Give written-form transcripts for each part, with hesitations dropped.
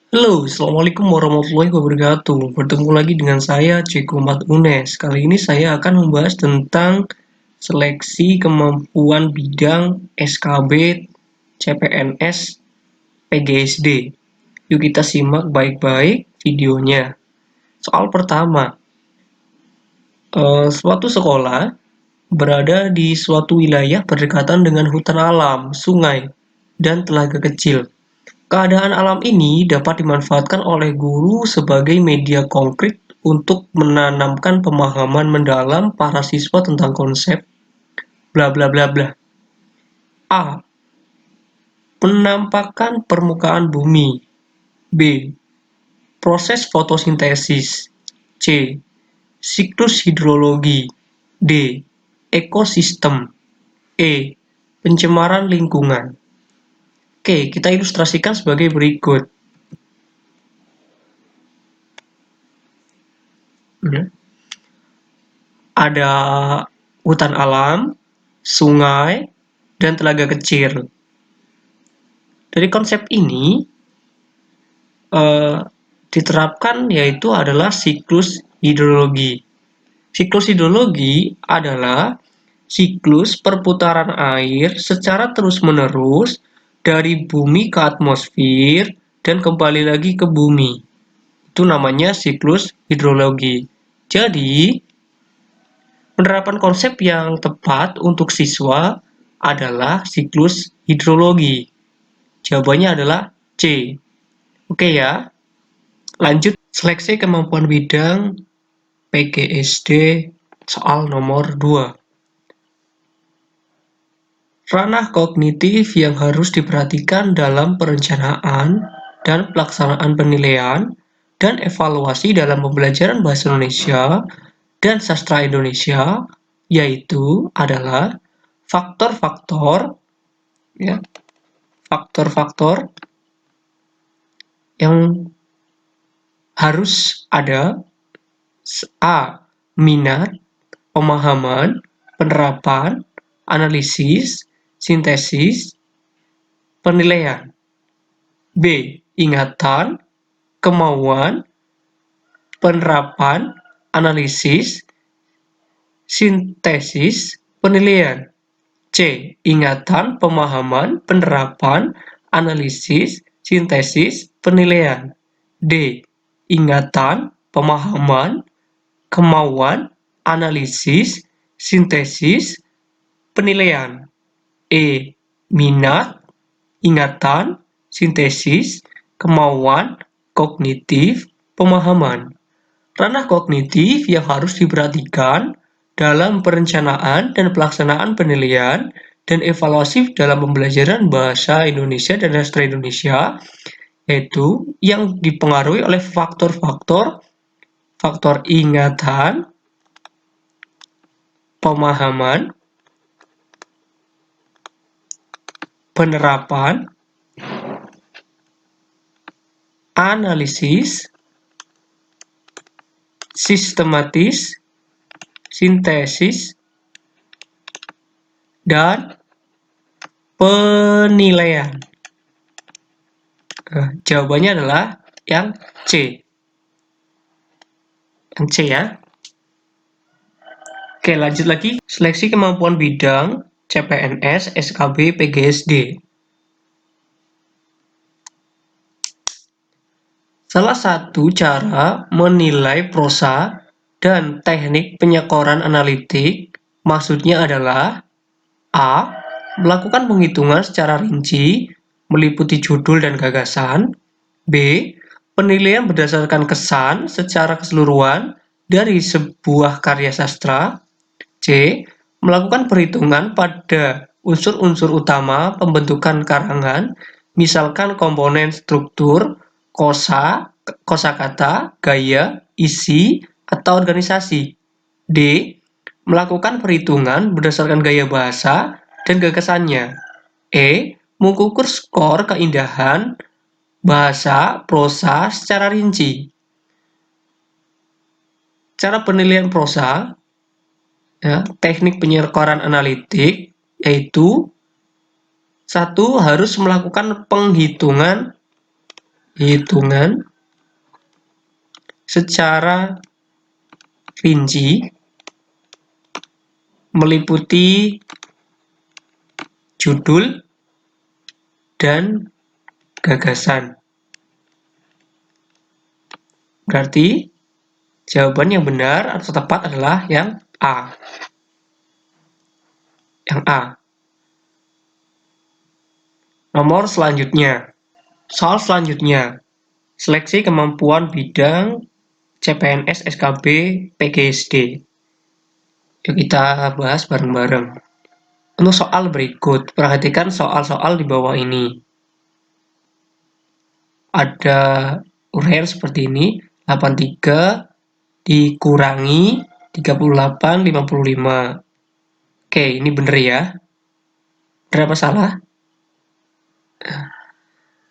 Halo, Assalamualaikum warahmatullahi wabarakatuh. Bertemu lagi dengan saya, Ceko Mat Unes. Kali ini saya akan membahas tentang seleksi kemampuan bidang SKB, CPNS, PGSD. Yuk kita simak baik-baik videonya. Soal pertama, suatu sekolah berada di suatu wilayah berdekatan dengan hutan alam, sungai, dan telaga kecil. Keadaan alam ini dapat dimanfaatkan oleh guru sebagai media konkret untuk menanamkan pemahaman mendalam para siswa tentang konsep bla bla bla bla. A. Penampakan permukaan bumi. B. Proses fotosintesis. C. Siklus hidrologi. D. Ekosistem. E. Pencemaran lingkungan. Oke, kita ilustrasikan sebagai berikut. Ada hutan alam, sungai, dan telaga kecil. Dari konsep ini diterapkan yaitu adalah siklus hidrologi. Siklus hidrologi adalah siklus perputaran air secara terus-menerus dari bumi ke atmosfer dan kembali lagi ke bumi. Itu namanya siklus hidrologi. Jadi, penerapan konsep yang tepat untuk siswa adalah siklus hidrologi. Jawabannya adalah C. Oke ya, lanjut seleksi kemampuan bidang PGSD soal nomor 2. Ranah kognitif yang harus diperhatikan dalam perencanaan dan pelaksanaan penilaian dan evaluasi dalam pembelajaran bahasa Indonesia dan sastra Indonesia yaitu adalah faktor-faktor ya, faktor-faktor yang harus ada. A. Minat, pemahaman, penerapan, analisis, sintesis, penilaian. B. Ingatan, kemauan, penerapan, analisis, sintesis, penilaian. C. Ingatan, pemahaman, penerapan, analisis, sintesis, penilaian. D. Ingatan, pemahaman, kemauan, analisis, sintesis, penilaian. E. Minat, ingatan, sintesis, kemauan, kognitif, pemahaman. Ranah kognitif yang harus diperhatikan dalam perencanaan dan pelaksanaan penilaian dan evaluasi dalam pembelajaran bahasa Indonesia dan sastra Indonesia yaitu yang dipengaruhi oleh faktor-faktor ingatan, pemahaman, penerapan, analisis, sistematis, sintesis, dan penilaian. Jawabannya adalah yang C. Yang C ya. Oke, lanjut lagi. Seleksi kemampuan bidang CPNS, SKB, PGSD. Salah satu cara menilai prosa dan teknik penyekoran analitik maksudnya adalah A. Melakukan penghitungan secara rinci meliputi judul dan gagasan. B. Penilaian berdasarkan kesan secara keseluruhan dari sebuah karya sastra. C. Melakukan perhitungan pada unsur-unsur utama pembentukan karangan, misalkan komponen struktur, kosakata, gaya, isi, atau organisasi. D. Melakukan perhitungan berdasarkan gaya bahasa dan gagasannya. E. Mengukur skor keindahan bahasa prosa secara rinci. Cara penilaian prosa, ya, teknik penyekoran analitik, yaitu 1. Harus melakukan penghitungan hitungan secara rinci meliputi judul dan gagasan. Berarti jawaban yang benar atau tepat adalah yang A. Yang A. Nomor selanjutnya. Soal selanjutnya. Seleksi kemampuan bidang CPNS, SKB, PGSD. Yuk kita bahas bareng-bareng. Untuk soal berikut, perhatikan soal-soal di bawah ini. Ada uraian seperti ini, 83 dikurangi 38, 55. Oke, ini bener ya. Bener apa salah?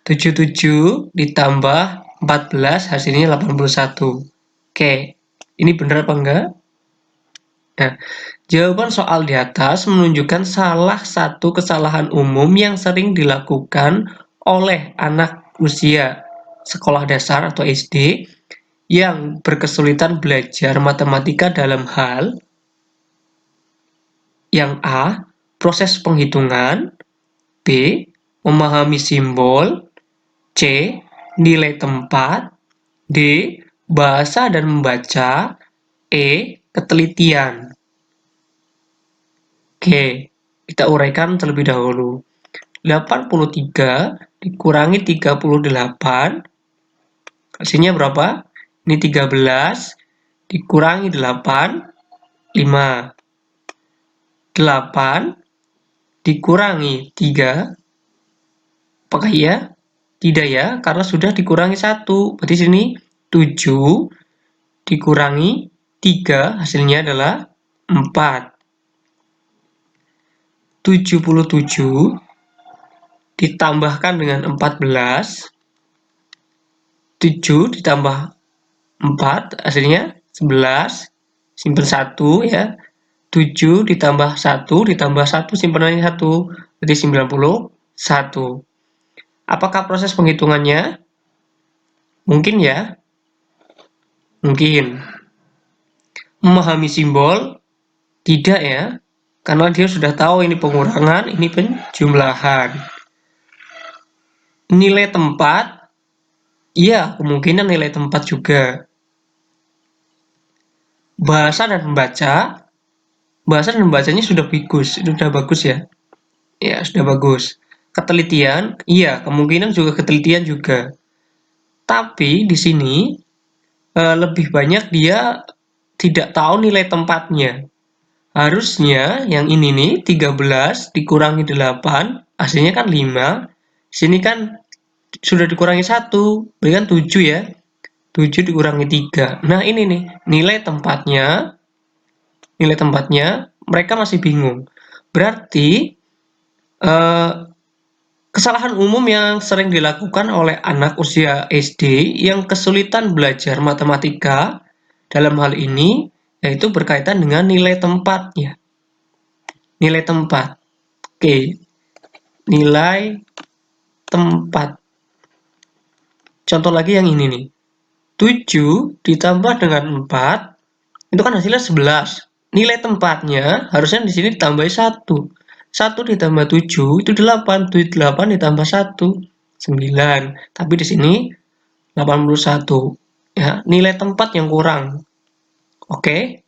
77 ditambah 14 hasilnya 81. Oke, ini bener apa enggak? Nah, jawaban soal di atas menunjukkan salah satu kesalahan umum yang sering dilakukan oleh anak usia sekolah dasar atau SD yang berkesulitan belajar matematika dalam hal yang A. Proses penghitungan, B. Memahami simbol, C. Nilai tempat, D. Bahasa dan membaca, E. Ketelitian. Oke, kita uraikan terlebih dahulu. 83 dikurangi 38, hasilnya berapa? Ini 13 dikurangi 8, 5. 8 dikurangi 3, apakah iya? Tidak ya, karena sudah dikurangi 1. Berarti sini 7 dikurangi 3, hasilnya adalah 4. 77 ditambahkan dengan 14, 7 ditambah 4, hasilnya 11, simpen 1 ya. 7 ditambah 1 ditambah 1, simpenannya 1, berarti 91. Apakah proses penghitungannya? Mungkin ya? Mungkin. Memahami simbol? Tidak ya, karena dia sudah tahu ini pengurangan, ini penjumlahan. Nilai tempat? Iya, kemungkinan nilai tempat juga. Bahasa dan membaca? Bahasa dan membacanya sudah bagus ya. Ya, sudah bagus. Ketelitian? Iya, kemungkinan juga ketelitian juga. Tapi di sini lebih banyak dia tidak tahu nilai tempatnya. Harusnya yang ini nih 13 dikurangi 8, hasilnya kan 5. Sini kan sudah dikurangi 1, berarti kan 7 ya. 7 dikurangi 3. Nah, ini nih nilai tempatnya mereka masih bingung. Berarti kesalahan umum yang sering dilakukan oleh anak usia SD yang kesulitan belajar matematika dalam hal ini yaitu berkaitan dengan nilai tempatnya. Nilai tempat. Oke. Nilai tempat. Contoh lagi yang ini nih. 7 ditambah dengan 4 itu kan hasilnya 11. Nilai tempatnya harusnya di sini ditambah 1. 1 ditambah 7 itu 8. 8 ditambah 1 9. Tapi di sini 81. Ya, nilai tempat yang kurang. Oke.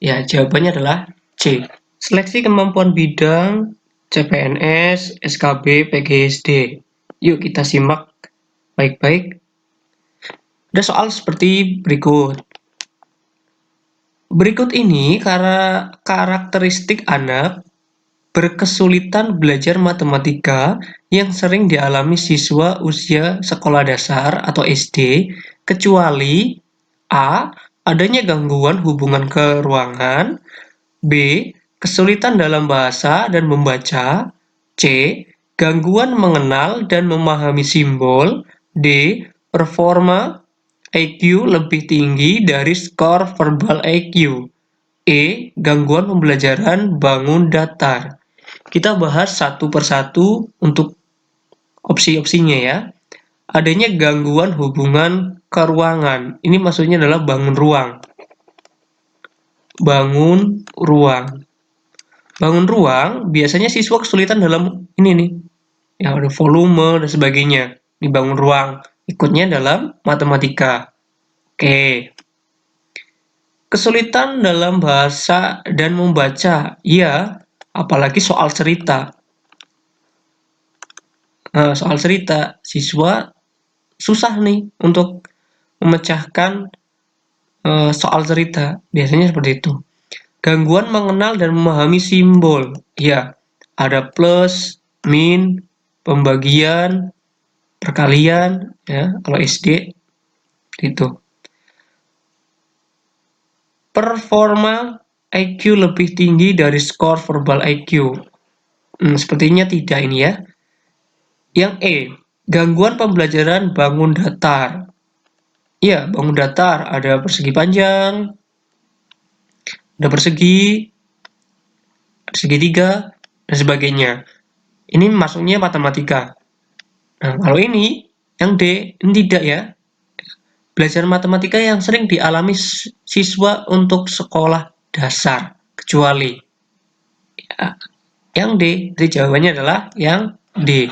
Ya, jawabannya adalah C. Seleksi kemampuan bidang CPNS, SKB, PGSD. Yuk kita simak baik-baik. Ada soal seperti berikut. Berikut ini karena karakteristik anak berkesulitan belajar matematika yang sering dialami siswa usia sekolah dasar atau SD, kecuali A. Adanya gangguan hubungan keruangan, B. Kesulitan dalam bahasa dan membaca, C. Gangguan mengenal dan memahami simbol, D. Performa IQ lebih tinggi dari skor verbal IQ, E. Gangguan pembelajaran bangun datar. Kita bahas satu persatu untuk opsi-opsinya ya. adanya gangguan hubungan keruangan. Ini maksudnya adalah bangun ruang. Bangun ruang. Bangun ruang, biasanya siswa kesulitan dalam ini nih, ya ada volume dan sebagainya. Di bangun ruang, ikutnya dalam matematika. Oke. Kesulitan dalam bahasa dan membaca, iya, apalagi soal cerita. Nah, soal cerita, siswa susah nih untuk memecahkan soal cerita. Biasanya seperti itu. Gangguan mengenal dan memahami simbol. Ya, ada plus, min, pembagian, perkalian, ya, kalau SD itu. Performa IQ lebih tinggi dari skor verbal IQ. Sepertinya tidak ini ya. Yang E, gangguan pembelajaran bangun datar. Ya, bangun datar ada persegi panjang, ada persegi segitiga, dan sebagainya. Ini masuknya matematika. Nah, kalau ini, yang D, ini tidak ya. Belajar matematika yang sering dialami siswa untuk sekolah dasar, kecuali. Ya, yang D, jadi jawabannya adalah yang D.